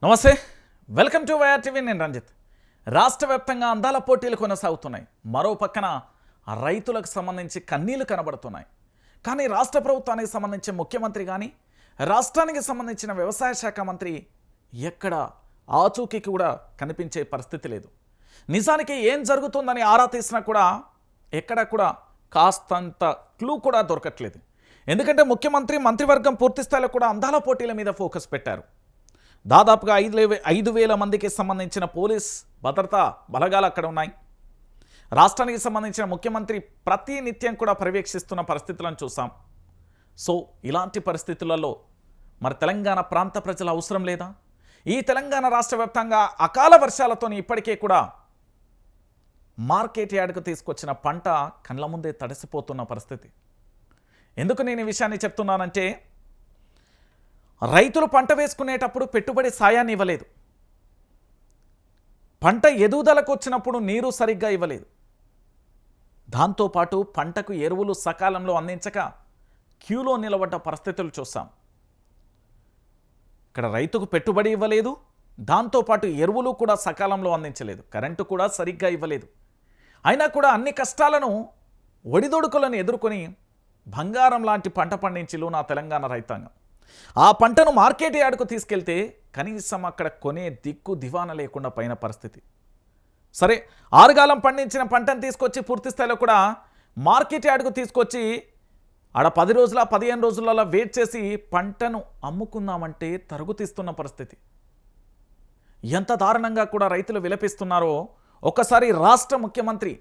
నమస్తే, welcome to YR TV. నేను రంజిత్. రాష్ట్ర వ్యాప్తంగా అందాల పోటీలు కొనసాగుతున్నాయి. మరో పక్కన రైతులకు సంబంధించి కన్నీళ్లు కనబడుతున్నాయి. కానీ రాష్ట్ర ప్రభుత్వానికి సంబంధించి ముఖ్యమంత్రి కానీ రాష్ట్రానికి సంబంధించిన వ్యవసాయ శాఖ మంత్రి ఎక్కడ ఆచూకీకి కూడా కనిపించే పరిస్థితి లేదు. నిజానికి ఏం జరుగుతుందని ఆరా తీసినా కూడా ఎక్కడ కూడా కాస్తంత క్లూ కూడా దొరకట్లేదు. ఎందుకంటే ముఖ్యమంత్రి మంత్రివర్గం పూర్తిస్థాయిలో కూడా అందాల పోటీల మీద ఫోకస్ పెట్టారు. దాదాపుగా 5,000 మందికి సంబంధించిన పోలీస్ భద్రతా బలగాలు అక్కడ ఉన్నాయి. రాష్ట్రానికి సంబంధించిన ముఖ్యమంత్రి ప్రతి నిత్యం కూడా పర్యవేక్షిస్తున్న పరిస్థితులను చూసాం. సో ఇలాంటి పరిస్థితులలో మరి తెలంగాణ ప్రాంత ప్రజల అవసరం లేదా? ఈ తెలంగాణ రాష్ట్ర వ్యాప్తంగా అకాల వర్షాలతో ఇప్పటికే కూడా మార్కెట్ యార్డ్కు తీసుకొచ్చిన పంట కళ్ళ ముందే తడిసిపోతున్న పరిస్థితి. ఎందుకు నేను ఈ విషయాన్ని చెప్తున్నానంటే, రైతులు పంట వేసుకునేటప్పుడు పెట్టుబడి సాయాన్ని ఇవ్వలేదు, పంట ఎదుగుదలకు వచ్చినప్పుడు నీరు సరిగ్గా ఇవ్వలేదు, దాంతోపాటు పంటకు ఎరువులు సకాలంలో అందించక క్యూలో నిలబడ్డ పరిస్థితులు చూసాం. ఇక్కడ రైతుకు పెట్టుబడి ఇవ్వలేదు, దాంతోపాటు ఎరువులు కూడా సకాలంలో అందించలేదు, కరెంటు కూడా సరిగ్గా ఇవ్వలేదు. అయినా కూడా అన్ని కష్టాలను ఒడిదొడుకులను ఎదుర్కొని బంగారం లాంటి పంట పండించిలు నా తెలంగాణ రైతాంగం. ఆ పంటను మార్కెట్ యార్డ్కు తీసుకెళ్తే కనీసం అక్కడ కొనే దిక్కు దివాన లేకుండా పోయిన పరిస్థితి. సరే, ఆరుగాలం పండించిన పంటను తీసుకొచ్చి పూర్తి స్థాయిలో కూడా మార్కెట్ యార్డ్కు తీసుకొచ్చి ఆడ 10 రోజుల 15 రోజులలో వెయిట్ చేసి పంటను అమ్ముకుందామంటే తరుగు తీస్తున్న పరిస్థితి. ఎంత దారుణంగా కూడా రైతులు విలపిస్తున్నారో ఒక్కసారి రాష్ట్ర ముఖ్యమంత్రి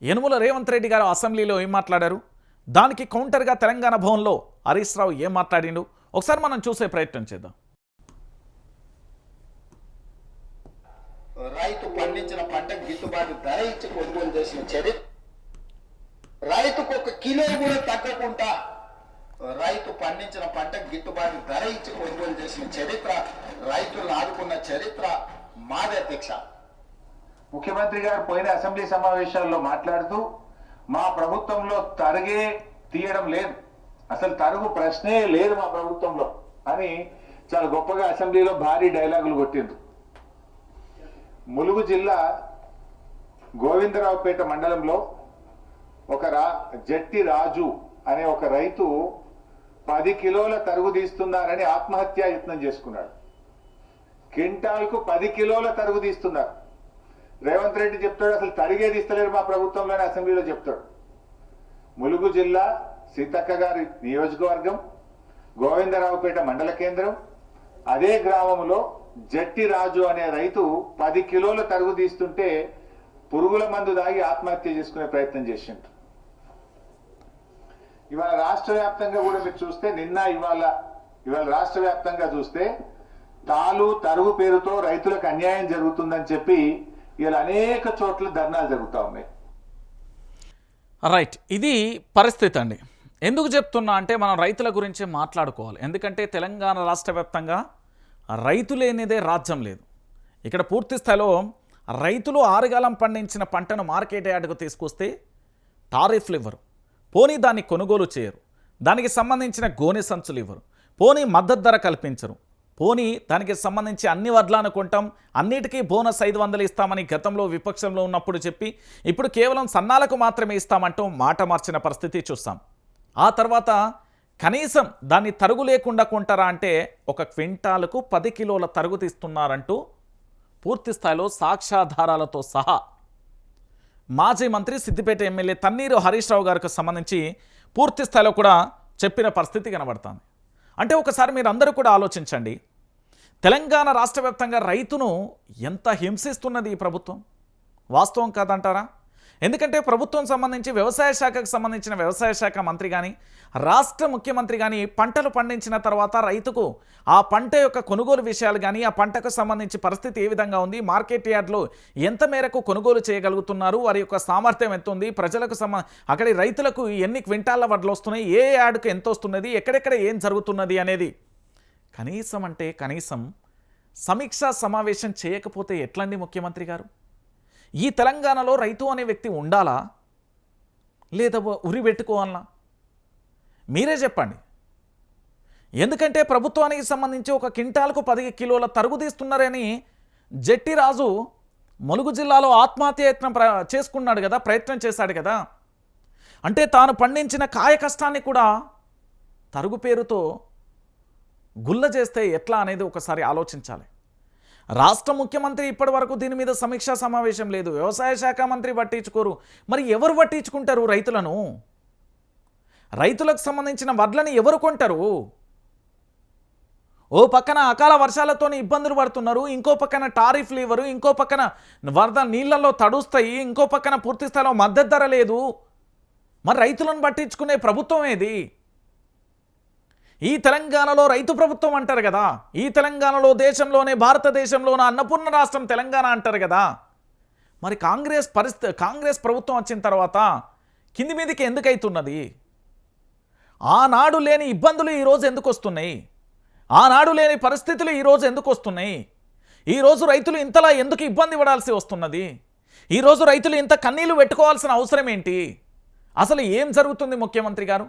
యనుమల రేవంత్ రెడ్డి గారు అసెంబ్లీలో ఏం మాట్లాడారు, దానికి కౌంటర్గా తెలంగాణ భవన్లో హరీష్ రావు ఏం మాట్లాడిండు ఒకసారి మనం చూసే ప్రయత్నం చేద్దాం. రైతు పండించిన పంటకు గిట్టుబాటు ధర ఇచ్చి కొనుగోలు చేసిన చరిత్ర, రైతుకు ఒక కిలో కూడా తగ్గకుండా రైతు పండించిన పంటకు గిట్టుబాటు ధర ఇచ్చి కొనుగోలు చేసిన చరిత్ర, రైతులను ఆదుకున్న చరిత్ర మాదే అధ్యక్ష. ముఖ్యమంత్రి గారు పోయిన అసెంబ్లీ సమావేశాల్లో మాట్లాడుతూ మా ప్రభుత్వంలో తరుగే తీయడం లేదు, అసలు తరుగు ప్రశ్నే లేదు మా ప్రభుత్వంలో అని చాలా గొప్పగా అసెంబ్లీలో భారీ డైలాగులు కొట్టిండ్రు. ములుగు జిల్లా గోవిందరావుపేట మండలంలో ఒక జట్టి రాజు అనే ఒక రైతు 10 కిలోల తరుగు తీస్తున్నారని ఆత్మహత్యా యత్నం చేసుకున్నాడు. క్వింటాల్కు 10 కిలోల తరుగు తీస్తున్నారు. రేవంత్ రెడ్డి చెప్తాడు అసలు తరిగేది ఇస్తలేరు మా ప్రభుత్వంలోనే అసెంబ్లీలో చెప్తాడు. ములుగు జిల్లా సీతక్క గారి నియోజకవర్గం గోవిందరావుపేట మండల కేంద్రం, అదే గ్రామంలో జట్టి రాజు అనే రైతు 10 కిలోల తరుగు తీస్తుంటే పురుగుల మందు దాగి ఆత్మహత్య చేసుకునే ప్రయత్నం చేసిండ్రు. ఇవాళ రాష్ట్ర వ్యాప్తంగా కూడా మీరు చూస్తే ఇవాళ రాష్ట్ర వ్యాప్తంగా చూస్తే తరుగు పేరుతో రైతులకు అన్యాయం జరుగుతుందని చెప్పి ఇలా అనేక చోట్ల ధర్నాలు జరుగుతూ ఉన్నాయి. రైట్, ఇది పరిస్థితి అండి. ఎందుకు చెప్తున్నా అంటే మనం రైతుల గురించి మాట్లాడుకోవాలి. ఎందుకంటే తెలంగాణ రాష్ట్ర వ్యాప్తంగా రైతు లేనిదే రాజ్యం లేదు. ఇక్కడ పూర్తి స్థాయిలో రైతులు ఆరుగాలం పండించిన పంటను మార్కెట్ యార్డ్కు తీసుకొస్తే టారిఫ్లు ఇవ్వరు, పోనీ దాన్ని కొనుగోలు చేయరు, దానికి సంబంధించిన గోనె సంచులు ఇవ్వరు, పోనీ మద్దతు ధర కల్పించరు, పోనీ దానికి సంబంధించి అన్ని వడ్లను కొంటాం, అన్నిటికీ బోనస్ 500 ఇస్తామని గతంలో విపక్షంలో ఉన్నప్పుడు చెప్పి ఇప్పుడు కేవలం సన్నాలకు మాత్రమే ఇస్తామంటూ మాట మార్చిన పరిస్థితి చూస్తాం. ఆ తర్వాత కనీసం దాన్ని తరుగు లేకుండా కొంటారా అంటే ఒక క్వింటాలకు 10 కిలోల తరుగు తీస్తున్నారంటూ పూర్తి స్థాయిలో సాక్ష్యాధారాలతో సహా మాజీ మంత్రి సిద్దిపేట ఎమ్మెల్యే తన్నీరు హరీష్ రావు గారికి సంబంధించి పూర్తి స్థాయిలో కూడా చెప్పిన పరిస్థితి కనబడుతుంది. అంటే ఒకసారి మీరు అందరూ కూడా ఆలోచించండి, తెలంగాణ రాష్ట్ర వ్యాప్తంగా రైతును ఎంత హింసిస్తున్నది ఈ ప్రభుత్వం. వాస్తవం కాదంటారా? ఎందుకంటే ప్రభుత్వం సంబంధించి వ్యవసాయ శాఖకు సంబంధించిన వ్యవసాయ శాఖ మంత్రి కానీ రాష్ట్ర ముఖ్యమంత్రి కానీ పంటలు పండించిన తర్వాత రైతుకు ఆ పంట యొక్క కొనుగోలు విషయాలు కానీ ఆ పంటకు సంబంధించి పరిస్థితి ఏ విధంగా ఉంది, మార్కెట్ యార్డ్లో ఎంత మేరకు కొనుగోలు చేయగలుగుతున్నారు, వారి యొక్క సామర్థ్యం ఎంత ఉంది, ప్రజలకు అక్కడి రైతులకు ఎన్ని క్వింటాల వడ్లు వస్తున్నాయి, ఏ యార్డుకు ఎంత వస్తున్నది, ఎక్కడెక్కడ ఏం జరుగుతున్నది అనేది కనీసం సమీక్షా సమావేశం చేయకపోతే ఎట్లండి ముఖ్యమంత్రి గారు? ఈ తెలంగాణలో రైతు అనే వ్యక్తి ఉండాలా లేదా ఉరి పెట్టుకోవాలనా? మీరే చెప్పండి. ఎందుకంటే ప్రభుత్వానికి సంబంధించి ఒక క్వింటాల్కు 10 కిలోల తరుగు తీస్తున్నారని జెట్టి రాజు ములుగు జిల్లాలో ఆత్మహత్యయత్నం చేసుకున్నాడు కదా, ప్రయత్నం చేశాడు కదా. అంటే తాను పండించిన కాయ కష్టాన్ని కూడా తరుగు పేరుతో గుల్ల చేస్తే ఎట్లా అనేది ఒకసారి ఆలోచించాలి. రాష్ట్ర ముఖ్యమంత్రి ఇప్పటి వరకు దీని మీద సమీక్షా సమావేశం లేదు. వ్యవసాయ శాఖ మంత్రి పట్టించుకోరు. మరి ఎవరు పట్టించుకుంటారు రైతులను? రైతులకు సంబంధించిన వడ్లని ఎవరు కొంటారు? ఓ పక్కన అకాల వర్షాలతో ఇబ్బందులు పడుతున్నారు, ఇంకో పక్కన టారిఫ్లు ఇవ్వరు, ఇంకో పక్కన వరద నీళ్లలో తడుస్తాయి, ఇంకో పక్కన పూర్తి స్థాయిలో మద్దతు ధర లేదు. మరి రైతులను పట్టించుకునే ప్రభుత్వం ఏది? ఈ తెలంగాణలో రైతు ప్రభుత్వం అంటారు కదా, ఈ తెలంగాణలో దేశంలోనే భారతదేశంలోనే అన్నపూర్ణ రాష్ట్రం తెలంగాణ అంటారు కదా. మరి కాంగ్రెస్ ప్రభుత్వం వచ్చిన తర్వాత కింది మీదకి ఎందుకు అవుతున్నది? ఆనాడు లేని ఇబ్బందులు ఈరోజు ఎందుకు వస్తున్నాయి? ఆనాడు లేని పరిస్థితులు ఈరోజు ఎందుకు వస్తున్నాయి? ఈరోజు రైతులు ఇంతలా ఎందుకు ఇబ్బంది పడాల్సి వస్తున్నది? ఈరోజు రైతులు ఇంత కన్నీళ్లు పెట్టుకోవాల్సిన అవసరం ఏంటి? అసలు ఏం జరుగుతుంది ముఖ్యమంత్రి గారు?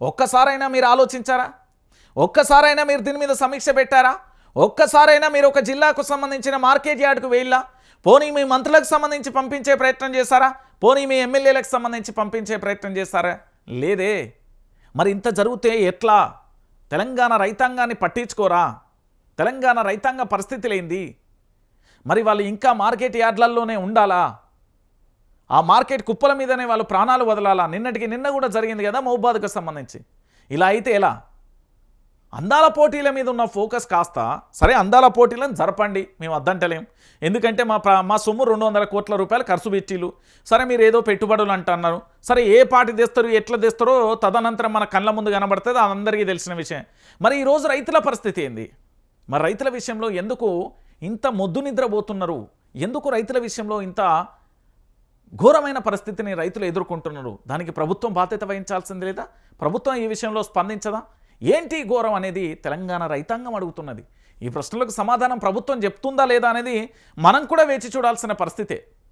ఒక్కసారైనా మీరు ఆలోచించారా? ఒక్కసారైనా మీరు దీని మీద సమీక్ష పెట్టారా? ఒక్కసారైనా మీరు ఒక జిల్లాకు సంబంధించిన మార్కెట్ యార్డ్కు వెళ్ళా? పోనీ మీ మంత్రులకు సంబంధించి పంపించే ప్రయత్నం చేశారా? పోనీ మీ ఎమ్మెల్యేలకు సంబంధించి పంపించే ప్రయత్నం చేశారా? లేదే. మరి ఇంత జరిగితే ఎట్లా? తెలంగాణ రైతాంగాన్ని పట్టించుకోరా? తెలంగాణ రైతాంగ పరిస్థితి లేనిది. మరి వాళ్ళు ఇంకా మార్కెట్ యార్డ్లలోనే ఉండాలా? ఆ మార్కెట్ కుప్పల మీదనే వాళ్ళు ప్రాణాలు వదలాలా? నిన్న కూడా జరిగింది కదా మహబూబాద్కు సంబంధించి. ఇలా అయితే ఎలా? అందాల పోటీల మీద ఉన్న ఫోకస్ కాస్త సరే అందాల పోటీలను జరపండి, మేము వద్దంటలేం. ఎందుకంటే మా సొమ్ము 200 కోట్ల రూపాయలు ఖర్చు పెట్టిలు. సరే మీరు ఏదో పెట్టుబడులు అంటున్నారు. సరే ఏ పార్టీ తెస్తారు, ఎట్లా తెస్తారో తదనంతరం మన కళ్ళ ముందు కనబడుతుంది, అది అందరికీ తెలిసిన విషయం. మరి ఈరోజు రైతుల పరిస్థితి ఏంది? మరి రైతుల విషయంలో ఎందుకు ఇంత మొద్దు నిద్రపోతున్నారు? ఎందుకు రైతుల విషయంలో ఇంత ఘోరమైన పరిస్థితిని రైతులు ఎదుర్కొంటున్నారు? దానికి ప్రభుత్వం బాధ్యత వహించాల్సింది లేదా? ప్రభుత్వం ఈ విషయంలో స్పందించదా? ఏంటి ఘోరం అనేది తెలంగాణ రైతాంగం అడుగుతున్నది. ఈ ప్రశ్నలకు సమాధానం ప్రభుత్వం చెప్తుందా లేదా అనేది మనం కూడా వేచి చూడాల్సిన పరిస్థితే.